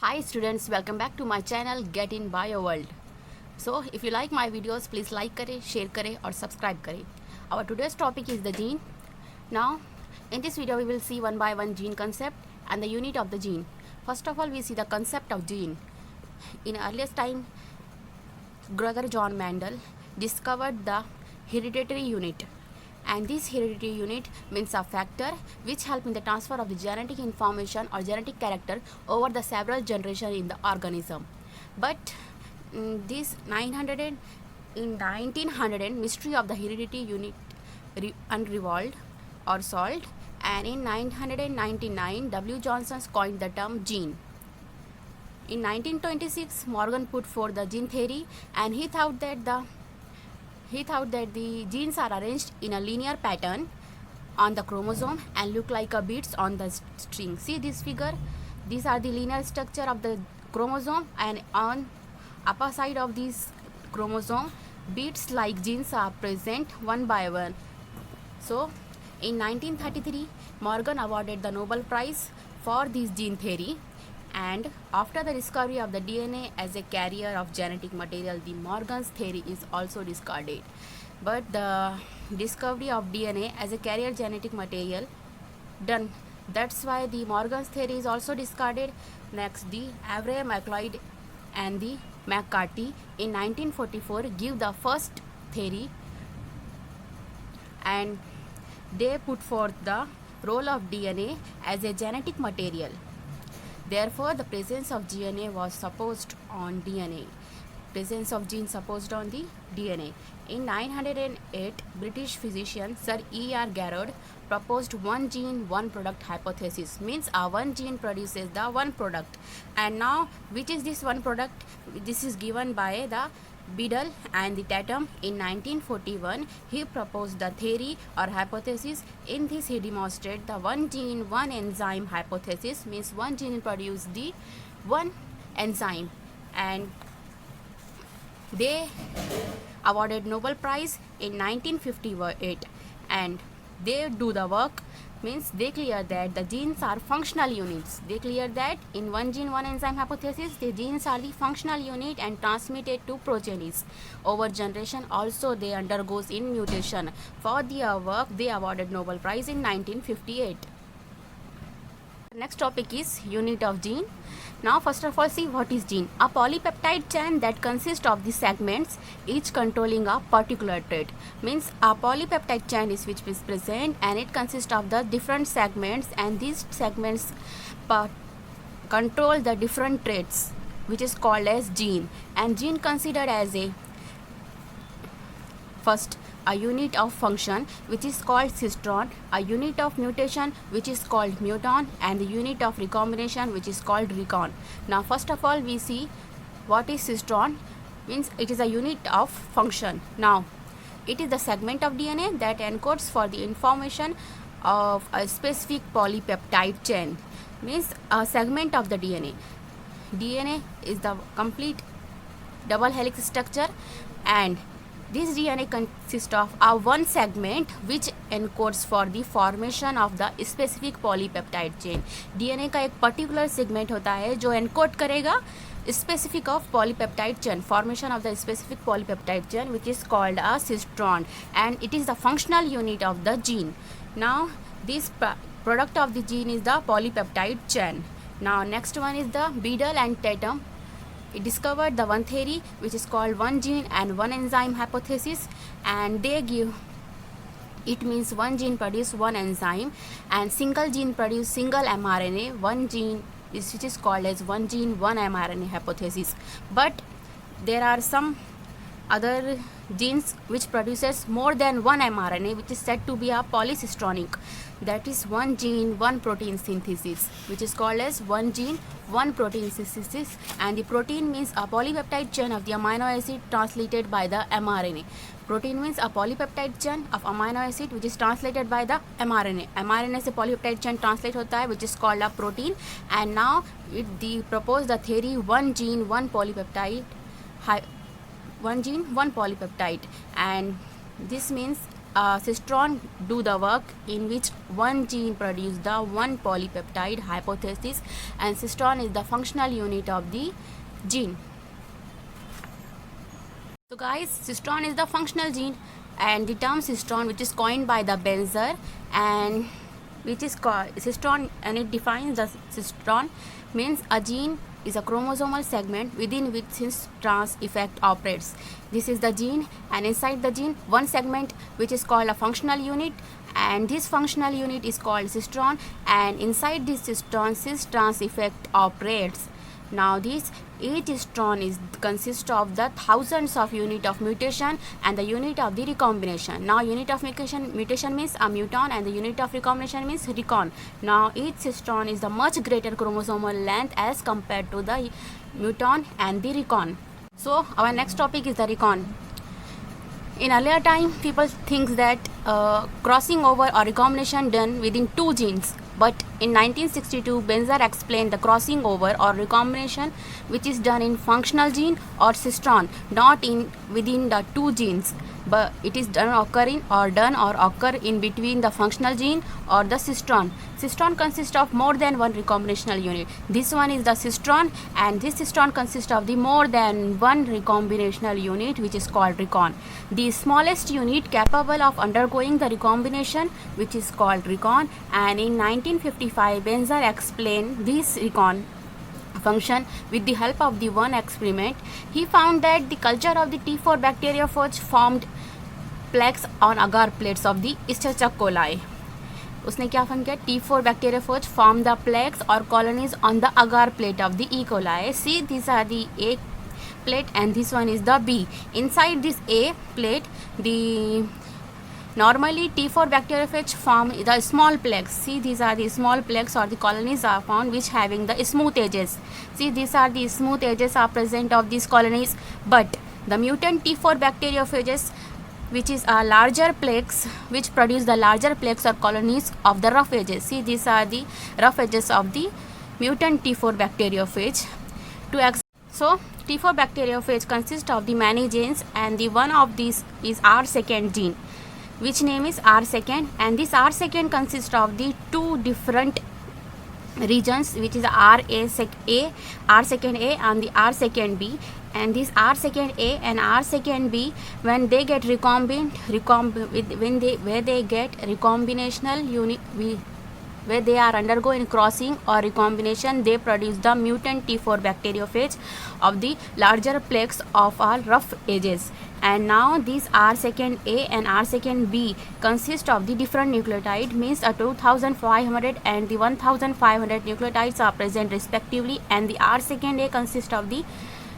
Hi students, welcome back to my channel Get in Bio World. So if you like my videos, please like करें, share करें और subscribe करें. Our today's topic is the gene. Now in this video we will see one by one gene concept and the unit of the gene. First of all we see the concept of gene. In earliest time, Gregor John Mendel discovered the hereditary unit, and this hereditary unit means a factor which help in the transfer of the genetic information or genetic character over the several generations in the organism. But this 1900 mystery of the hereditary unit unraveled or solved, and in 999 W. Johnson coined the term gene. In 1926, Morgan put forth the gene theory, and he thought that the genes are arranged in a linear pattern on the chromosome and look like a beads on the string. See this figure? These are the linear structure of the chromosome, and on upper side of this chromosome, beads like genes are present one by one. So, in 1933, Morgan awarded the Nobel Prize for this gene theory. And after the discovery of the DNA as a carrier of genetic material, the Morgan's theory is also discarded. But the discovery of DNA as a carrier genetic material done. That's why the Morgan's theory is also discarded. Next, the Avraham MacLeod and the McCarthy in 1944 give the first theory, and they put forth the role of DNA as a genetic material. Therefore, the presence of DNA was supposed on DNA. Presence of gene supposed on the DNA. In 908, British physician Sir E.R. Garrod proposed one gene, one product hypothesis. Means one gene produces the one product. And now, which is this one product? This is given by the Biddle and the Tatum in 1941. He proposed the theory or hypothesis. In this he demonstrated the one gene one enzyme hypothesis, means one gene produce the one enzyme, and they awarded Nobel Prize in 1958. And they do the work, means they clear that the genes are functional units. They clear that in one gene one enzyme hypothesis, the genes are the functional unit and transmitted to progenies over generation. Also they undergoes in mutation. For their work they awarded Nobel Prize in 1958. Next topic is unit of gene. Now first of all see what is gene. A polypeptide chain that consists of the segments each controlling a particular trait. Means a polypeptide chain is which is present and it consists of the different segments, and these segments control the different traits which is called as gene. And gene considered as a first a unit of function which is called cistron, a unit of mutation which is called muton, and the unit of recombination which is called recon. Now first of all we see what is cistron. Means it is a unit of function. Now it is the segment of DNA that encodes for the information of a specific polypeptide chain. Means a segment of the DNA. DNA is the complete double helix structure, and this DNA consists of a one segment which encodes for the formation of the specific polypeptide chain. DNA का एक particular segment होता है जो encode करेगा specific of polypeptide chain, formation of the specific polypeptide chain, which is called a cistron, and it is the functional unit of the gene. Now this product of the gene is the polypeptide chain. Now next one is the Biddle and Tatum. It discovered the one theory which is called one gene and one enzyme hypothesis, and they give it means one gene produce one enzyme and single gene produce single mRNA. One gene is which is called as one gene one mRNA hypothesis. But there are some other genes which produces more than one mRNA, which is said to be a polycistronic. That is one gene one protein synthesis, which is called as one gene one protein synthesis. And the protein means a polypeptide chain of the amino acid translated by the mRNA. Protein means a polypeptide chain of amino acid which is translated by the mRNA. mRNA से polypeptide chain translate होता है, which is called a protein. And now it propose the theory one gene one polypeptide, one gene one polypeptide, and this means cistron do the work in which one gene produce the one polypeptide hypothesis, and cistron is the functional unit of the gene. So guys, cistron is the functional gene, and the term cistron, which is coined by the Benzer, and which is called cistron, and it defines the cistron means a gene is a chromosomal segment within which cis trans effect operates. This is the gene, and inside the gene one segment which is called a functional unit, and this functional unit is called cistron, and inside this cistron cis trans effect operates. Now this each cistron consists of the thousands of unit of mutation and the unit of the recombination. Now unit of mutation means a muton, and the unit of recombination means recon. Now each cistron is the much greater chromosomal length as compared to the muton and the recon. So our next topic is the recon. In earlier time, people think that crossing over or recombination done within two genes. But in 1962, Benzer explained the crossing over or recombination which is done in functional gene or cistron, not within the two genes, but it is done occur in between the functional gene or the cistron. Cistron consists of more than one recombinational unit. This one is the cistron, and this cistron consists of the more than one recombinational unit, which is called recon. The smallest unit capable of undergoing the recombination, which is called recon, and in 1955 Benzer explained this recon function with the help of the one experiment. He found that the culture of the T4 bacteriophage formed plaques on agar plates of the Escherichia coli. उसने क्या fund किया? T4 bacteriophage form the plaques or colonies on the agar plate of the E. coli. See, these are the A plate and this one is the B. Inside this A plate, the normally T4 bacteriophage form the small plaques. See, these are the small plaques or the colonies are found which having the smooth edges. See, these are the smooth edges are present of these colonies. But the mutant T4 bacteriophages, which is a larger plaques, which produce the larger plaques or colonies of the rough edges. See, these are the rough edges of the mutant T4 bacteriophage. So T4 bacteriophage consists of the many genes, and the one of these is R2 gene, which name is R2, and this R2 consists of the two different regions, which is R2A and the R2B, and this R2A and R2B, when they get recombinational unit, where they are undergoing crossing or recombination, they produce the mutant T4 bacteriophage of the larger plaques of our rough edges. And now these R2A and R2B consist of the different nucleotide, means a 2500 and the 1500 nucleotides are present respectively, and the R2A consists of the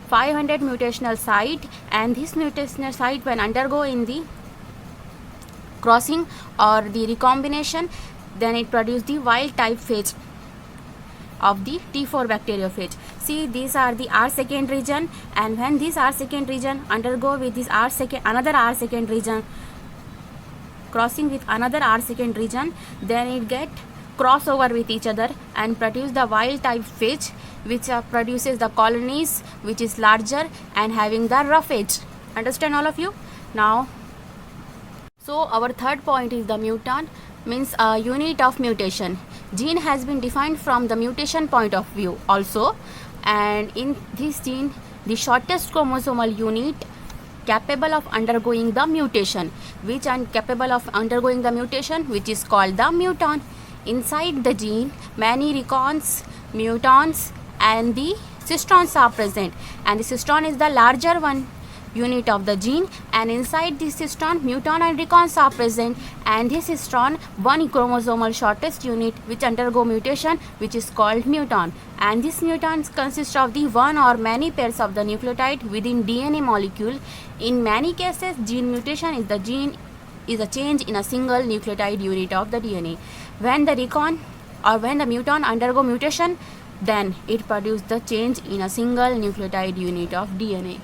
500 mutational site, and this mutational site when undergo in the crossing or the recombination, then it produces the wild type phage of the T4 bacteriophage. See, these are the R2 region, and when this R2 region undergo with this another R2 region crossing with another R2 region, then it get crossover with each other and produce the wild type phage, which produces the colonies which is larger and having the rough edge. Understand all of you? Now, so our third point is the mutant, means a unit of mutation. Gene has been defined from the mutation point of view also, and in this gene the shortest chromosomal unit capable of undergoing the mutation, which is called the muton. Inside the gene many recons, mutons and the cistrons are present, and the cistron is the larger one unit of the gene, and inside this cistron muton and recons are present, and this cistron one chromosomal shortest unit which undergo mutation, which is called muton, and this muton consists of the one or many pairs of the nucleotide within DNA molecule. In many cases gene mutation is a change in a single nucleotide unit of the DNA. When the recon or when the muton undergo mutation, then it produces the change in a single nucleotide unit of DNA.